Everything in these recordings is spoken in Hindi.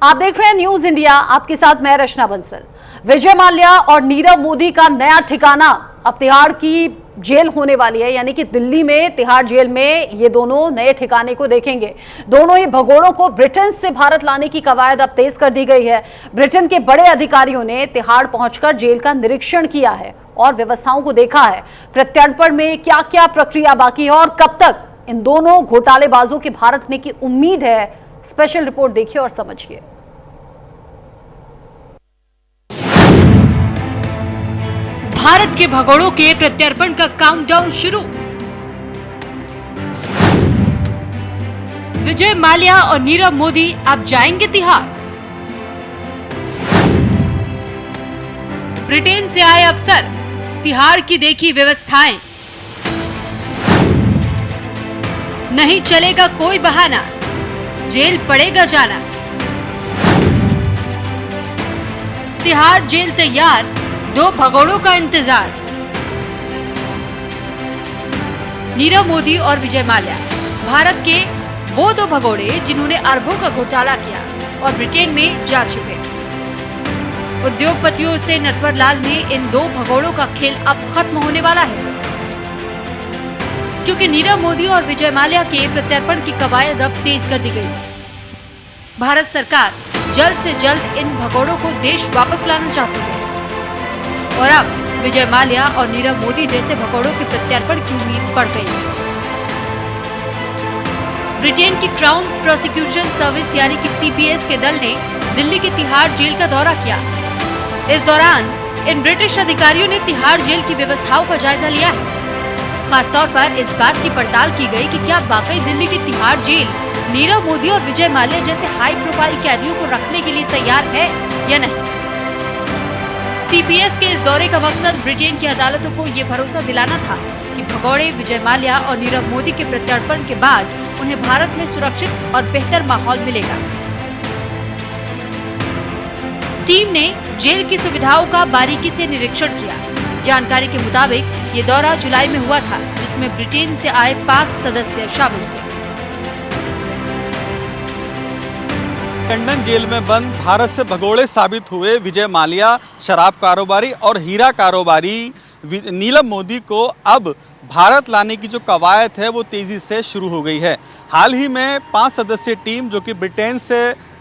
आप देख रहे हैं न्यूज इंडिया, आपके साथ मैं रचना बंसल। विजय माल्या और नीरव मोदी का नया ठिकाना अब तिहाड़ की जेल होने वाली है, यानी कि दिल्ली में तिहाड़ जेल में ये दोनों नए ठिकाने को देखेंगे। दोनों ही भगोड़ों को ब्रिटेन से भारत लाने की कवायद अब तेज कर दी गई है। ब्रिटेन के बड़े अधिकारियों ने तिहाड़ पहुंचकर जेल का निरीक्षण किया है और व्यवस्थाओं को देखा है। प्रत्यर्पण में क्या क्या प्रक्रिया बाकी है और कब तक इन दोनों घोटालेबाजों के भारत आने की उम्मीद है, स्पेशल रिपोर्ट देखिए और समझिए। भारत के भगोड़ों के प्रत्यर्पण का काउंटडाउन शुरू। विजय माल्या और नीरव मोदी अब जाएंगे तिहाड़। ब्रिटेन से आए अफसर, तिहाड़ की देखी व्यवस्थाएं। नहीं चलेगा कोई बहाना, जेल पड़ेगा जाना। तिहाड़ जेल तैयार, दो भगोड़ों का इंतजार। नीरव मोदी और विजय माल्या भारत के वो दो भगोड़े जिन्होंने अरबों का घोटाला किया और ब्रिटेन में जा चुके। उद्योगपतियों से नटवर लाल में इन दो भगोड़ों का खेल अब खत्म होने वाला है, क्योंकि नीरव मोदी और विजय माल्या के प्रत्यर्पण की कवायद अब तेज कर दी गई। भारत सरकार जल्द से जल्द इन भगोड़ों को देश वापस लाना चाहती है और अब विजय माल्या और नीरव मोदी जैसे भगोड़ों के प्रत्यर्पण की उम्मीद बढ़ गई है। ब्रिटेन की क्राउन प्रोसिक्यूशन सर्विस यानी कि CPS के दल ने दिल्ली की तिहाड़ जेल का दौरा किया। इस दौरान इन ब्रिटिश अधिकारियों ने तिहाड़ जेल की व्यवस्थाओं का जायजा लिया है। खासतौर पर इस बात की पड़ताल की गई कि क्या वाकई दिल्ली की तिहाड़ जेल नीरव मोदी और विजय माल्या जैसे हाई प्रोफाइल कैदियों को रखने के लिए तैयार है या नहीं। CPS के इस दौरे का मकसद ब्रिटेन की अदालतों को ये भरोसा दिलाना था कि भगोड़े विजय माल्या और नीरव मोदी के प्रत्यर्पण के बाद उन्हें भारत में सुरक्षित और बेहतर माहौल मिलेगा। टीम ने जेल की सुविधाओं का बारीकी से निरीक्षण किया। जानकारी के मुताबिक ये दौरा जुलाई में हुआ था, जिसमें ब्रिटेन से आए 5 सदस्य शामिल थे। लंदन जेल में बंद भारत से भगोड़े साबित हुए विजय माल्या, शराब कारोबारी और हीरा कारोबारी नीरव मोदी को अब भारत लाने की जो कवायद है वो तेज़ी से शुरू हो गई है। हाल ही में 5 सदस्यीय टीम जो कि ब्रिटेन से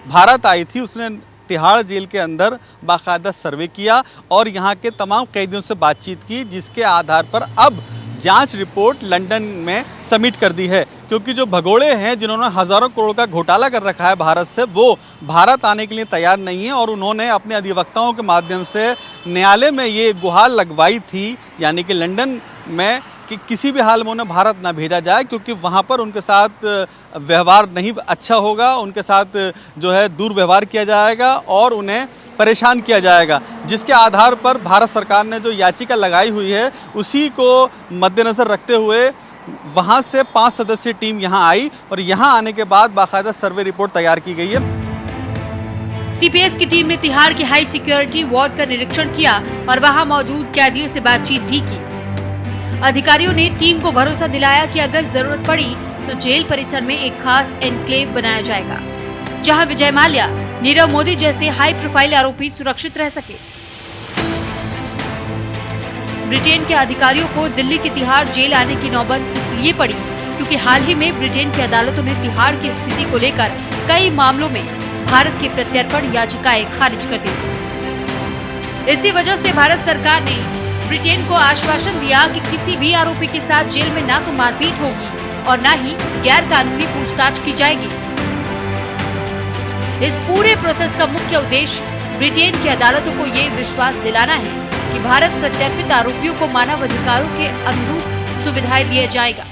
भारत आई थी, उसने तिहाड़ जेल के अंदर बाकायदा सर्वे किया और यहाँ के तमाम कैदियों से बातचीत की, जिसके आधार पर अब जांच रिपोर्ट लंदन में सबमिट कर दी है। क्योंकि जो भगोड़े हैं जिन्होंने हज़ारों करोड़ का घोटाला कर रखा है भारत से, वो भारत आने के लिए तैयार नहीं है और उन्होंने अपने अधिवक्ताओं के माध्यम से न्यायालय में ये गुहार लगवाई थी, यानी कि लंदन में, कि किसी भी हाल में उन्हें भारत ना भेजा जाए, क्योंकि वहाँ पर उनके साथ व्यवहार नहीं अच्छा होगा, उनके साथ जो है दुर्व्यवहार किया जाएगा और उन्हें परेशान किया जाएगा। जिसके आधार पर भारत सरकार ने जो याचिका लगाई हुई है उसी को मद्देनज़र रखते हुए वहाँ से 5 सदस्यीय टीम यहाँ आई और यहाँ आने के बाद बाकायदा सर्वे रिपोर्ट तैयार की गई है। CPS की टीम ने तिहाड़ के हाई सिक्योरिटी वार्ड का निरीक्षण किया और वहाँ मौजूद कैदियों से बातचीत भी की। अधिकारियों ने टीम को भरोसा दिलाया कि अगर जरूरत पड़ी तो जेल परिसर में एक खास एनक्लेव बनाया जाएगा, जहां विजय माल्या, नीरव मोदी जैसे हाई प्रोफाइल आरोपी सुरक्षित रह सके। ब्रिटेन के अधिकारियों को दिल्ली की तिहाड़ जेल आने की नौबत इसलिए पड़ी क्योंकि हाल ही में ब्रिटेन की अदालतों ने तिहाड़ की स्थिति को लेकर कई मामलों में भारत की प्रत्यर्पण याचिकाएं खारिज कर दी। इसी वजह से भारत सरकार ने ब्रिटेन को आश्वासन दिया कि किसी भी आरोपी के साथ जेल में ना तो मारपीट होगी और ना ही गैर कानूनी पूछताछ की जाएगी। इस पूरे प्रोसेस का मुख्य उद्देश्य ब्रिटेन की अदालतों को ये विश्वास दिलाना है कि भारत प्रत्यर्पित आरोपियों को मानव अधिकारों के अनुरूप सुविधाएं दिया जाएगा।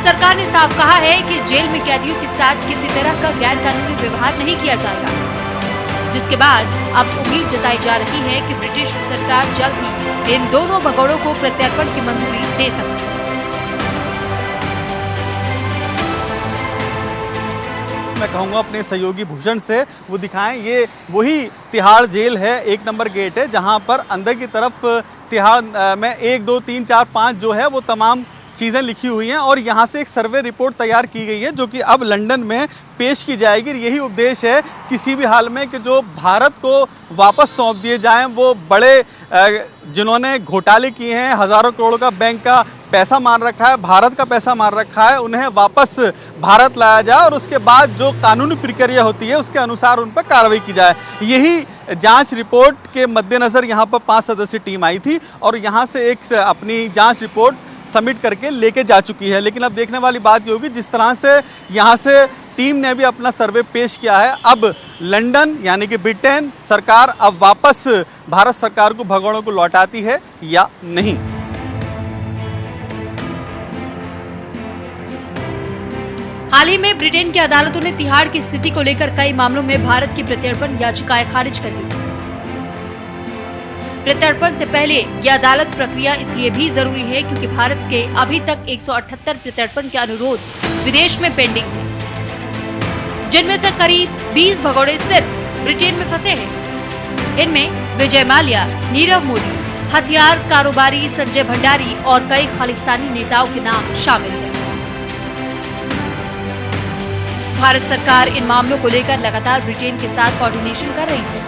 सरकार ने साफ कहा है कि जेल में कैदियों के साथ किसी तरह का गैर कानूनी व्यवहार नहीं किया जाएगा, जिसके बाद अब उम्मीद जताई जा रही है कि ब्रिटिश सरकार जल्द ही इन दोनों भगोड़ों को प्रत्यर्पण की मंजूरी दे सकती है। मैं कहूँगा अपने सहयोगी भूषण से वो दिखाएं, ये वही तिहाड़ जेल है, 1 नंबर गेट है, जहाँ पर अंदर की तरफ तिहाड़ में 1, 2, 3, 4, 5 जो है वो तमाम चीज़ें लिखी हुई हैं और यहाँ से एक सर्वे रिपोर्ट तैयार की गई है जो कि अब लंदन में पेश की जाएगी। यही उद्देश्य है किसी भी हाल में कि जो भारत को वापस सौंप दिए जाएं वो बड़े जिन्होंने घोटाले किए हैं, हज़ारों करोड़ का बैंक का पैसा मार रखा है, भारत का पैसा मार रखा है, उन्हें वापस भारत लाया जाए और उसके बाद जो कानूनी प्रक्रिया होती है उसके अनुसार उन पर कार्रवाई की जाए। यही जांच रिपोर्ट के मद्देनज़र यहाँ पर 5 सदस्यीय टीम आई थी और यहाँ से एक अपनी जांच रिपोर्ट सबमिट करके लेके जा चुकी है। लेकिन अब देखने वाली बात ये होगी जिस तरह से यहाँ से टीम ने भी अपना सर्वे पेश किया है, अब लंदन यानी कि ब्रिटेन सरकार अब वापस भारत सरकार को भगोड़ों को लौटाती है या नहीं। हाल ही में ब्रिटेन की अदालतों ने तिहाड़ की स्थिति को लेकर कई मामलों में भारत की प्रत्यर्पण याचिकाएं खारिज कर दी। प्रत्यर्पण से पहले यह अदालत प्रक्रिया इसलिए भी जरूरी है क्योंकि भारत के अभी तक 178 प्रत्यर्पण के अनुरोध विदेश में पेंडिंग है, जिनमें से करीब 20 भगोड़े सिर्फ ब्रिटेन में फंसे हैं। इनमें विजय माल्या, नीरव मोदी, हथियार कारोबारी संजय भंडारी और कई खालिस्तानी नेताओं के नाम शामिल हैं। भारत सरकार इन मामलों को लेकर लगातार ब्रिटेन के साथ कोऑर्डिनेशन कर रही है।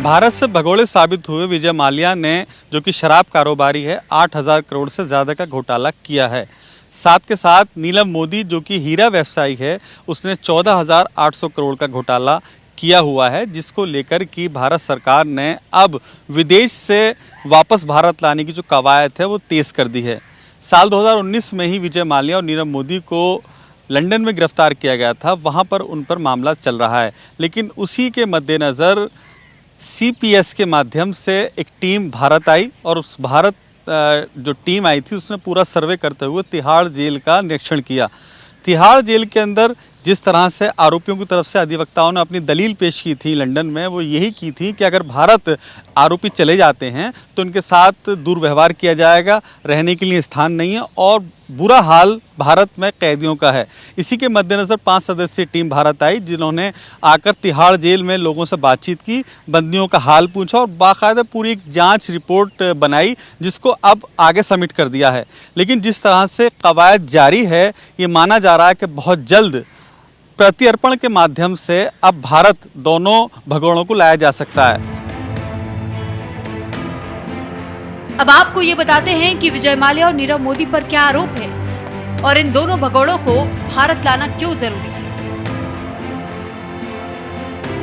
भारत से भगोड़े साबित हुए विजय माल्या ने, जो कि शराब कारोबारी है, 8,000 करोड़ से ज़्यादा का घोटाला किया है। साथ के साथ नीलम मोदी, जो कि हीरा व्यवसायी है, उसने 14,800 करोड़ का घोटाला किया हुआ है, जिसको लेकर कि भारत सरकार ने अब विदेश से वापस भारत लाने की जो कवायद है वो तेज़ कर दी है। साल 2019 में ही विजय माल्या और नीरव मोदी को लंदन में गिरफ्तार किया गया था, वहाँ पर उन पर मामला चल रहा है। लेकिन उसी के मद्देनज़र CPS के माध्यम से एक टीम भारत आई और उस भारत जो टीम आई थी उसने पूरा सर्वे करते हुए तिहाड़ जेल का निरीक्षण किया। तिहाड़ जेल के अंदर जिस तरह से आरोपियों की तरफ से अधिवक्ताओं ने अपनी दलील पेश की थी लंदन में, वो यही की थी कि अगर भारत आरोपी चले जाते हैं तो उनके साथ दुर्व्यवहार किया जाएगा, रहने के लिए स्थान नहीं है और बुरा हाल भारत में कैदियों का है। इसी के मद्देनज़र 5 सदस्यीय टीम भारत आई, जिन्होंने आकर तिहाड़ जेल में लोगों से बातचीत की, बंदियों का हाल पूछा और बाकायदा पूरी एक जांच रिपोर्ट बनाई, जिसको अब आगे सबमिट कर दिया है। लेकिन जिस तरह से कवायद जारी है, ये माना जा रहा है कि बहुत जल्द प्रत्यर्पण के माध्यम से अब भारत दोनों भगोड़ों को लाया जा सकता है। अब आपको ये बताते हैं कि विजय माल्या और नीरव मोदी पर क्या आरोप है और इन दोनों भगोड़ों को भारत लाना क्यों जरूरी है।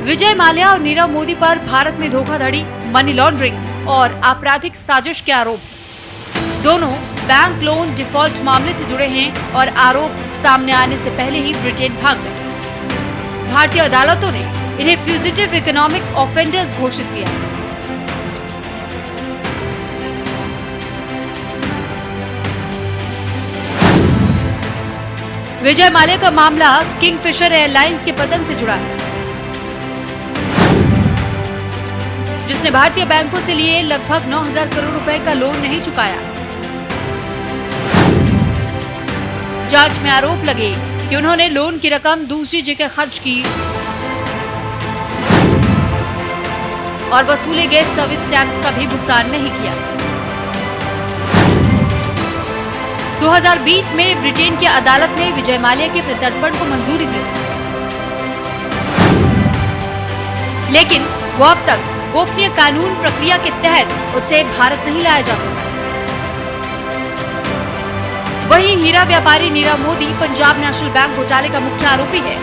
विजय माल्या और नीरव मोदी पर भारत में धोखाधड़ी, मनी लॉन्ड्रिंग और आपराधिक साजिश के आरोप हैं। दोनों बैंक लोन डिफॉल्ट मामले से जुड़े हैं और आरोप सामने आने से पहले ही ब्रिटेन भाग गए। भारतीय अदालतों ने इन्हें फ्यूजिटिव इकोनॉमिक ऑफेंडर्स घोषित किया है। विजय माल्या का मामला किंगफिशर एयरलाइंस के पतन से जुड़ा है, जिसने भारतीय बैंकों से लिए लगभग 9,000 करोड़ रुपए का लोन नहीं चुकाया। जांच में आरोप लगे कि उन्होंने लोन की रकम दूसरी जगह खर्च की और वसूले गए सर्विस टैक्स का भी भुगतान नहीं किया। 2020 में ब्रिटेन की अदालत ने विजय माल्या के प्रत्यर्पण को मंजूरी दी, लेकिन वो अब तक गोपनीय कानून प्रक्रिया के तहत उसे भारत नहीं लाया जा सका। वहीं हीरा व्यापारी नीरव मोदी पंजाब नेशनल बैंक घोटाले का मुख्य आरोपी है,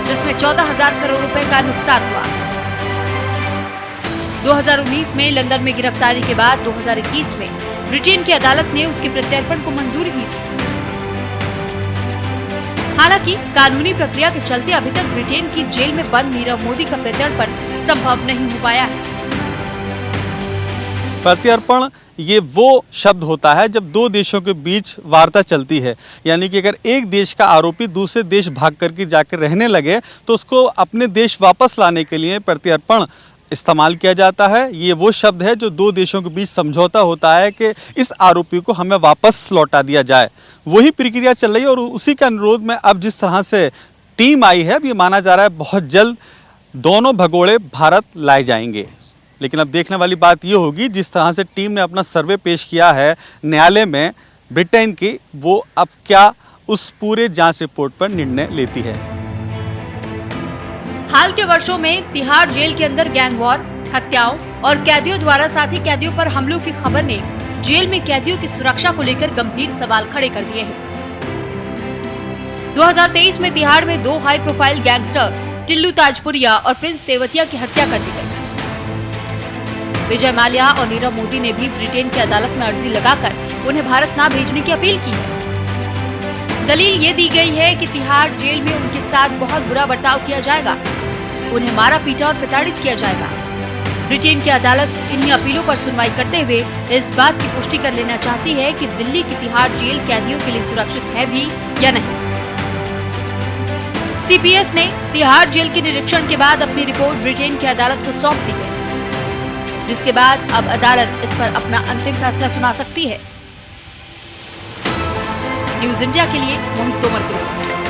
जिसमें 14,000 करोड़ रुपए का नुकसान हुआ। 2019 में लंदन में गिरफ्तारी के बाद 2021 में ब्रिटेन की अदालत ने उसके प्रत्यर्पण को मंजूरी दी थी। हालांकि कानूनी प्रक्रिया के चलते अभी तक ब्रिटेन की जेल में बंद नीरव मोदी का प्रत्यर्पण संभव नहीं हो पाया है। प्रत्यर्पण ये वो शब्द होता है जब दो देशों के बीच वार्ता चलती है, यानी कि अगर एक देश का आरोपी दूसरे देश भाग करके जाकर रहने लगे तो उसको अपने देश वापस लाने के लिए प्रत्यर्पण इस्तेमाल किया जाता है। ये वो शब्द है जो दो देशों के बीच समझौता होता है कि इस आरोपी को हमें वापस लौटा दिया जाए। वही प्रक्रिया चल रही है और उसी के अनुरोध में अब जिस तरह से टीम आई है, अब ये माना जा रहा है बहुत जल्द दोनों भगोड़े भारत लाए जाएंगे। लेकिन अब देखने वाली बात ये होगी जिस तरह से टीम ने अपना सर्वे पेश किया है न्यायालय में ब्रिटेन की, वो अब क्या उस पूरे जांच रिपोर्ट पर निर्णय लेती है। हाल के वर्षों में तिहाड़ जेल के अंदर गैंग वॉर, हत्याओं और कैदियों द्वारा साथी कैदियों पर हमलों की खबर ने जेल में कैदियों की सुरक्षा को लेकर गंभीर सवाल खड़े कर दिए हैं। 2023 में तिहाड़ में 2 high profile gangster Tillu Tajpuriya और प्रिंस तेवतिया की हत्या कर दी गई। विजय माल्या और नीरव मोदी ने भी ब्रिटेन की अदालत में अर्जी लगाकर उन्हें भारत न भेजने की अपील की है। दलील ये दी गई है कि तिहाड़ जेल में उनके साथ बहुत बुरा बर्ताव किया जाएगा, उन्हें मारा पीटा और प्रताड़ित किया जाएगा। ब्रिटेन की अदालत इन्हीं अपीलों पर सुनवाई करते हुए इस बात की पुष्टि कर लेना चाहती है कि दिल्ली की तिहाड़ जेल कैदियों के लिए सुरक्षित है भी या नहीं। सीपीएस ने तिहाड़ जेल के निरीक्षण के बाद अपनी रिपोर्ट ब्रिटेन की अदालत को सौंप दी है, जिसके बाद अब अदालत इस पर अपना अंतिम फैसला सुना सकती है। न्यूज़ इंडिया के लिए मोहित तोमर की रिपोर्ट।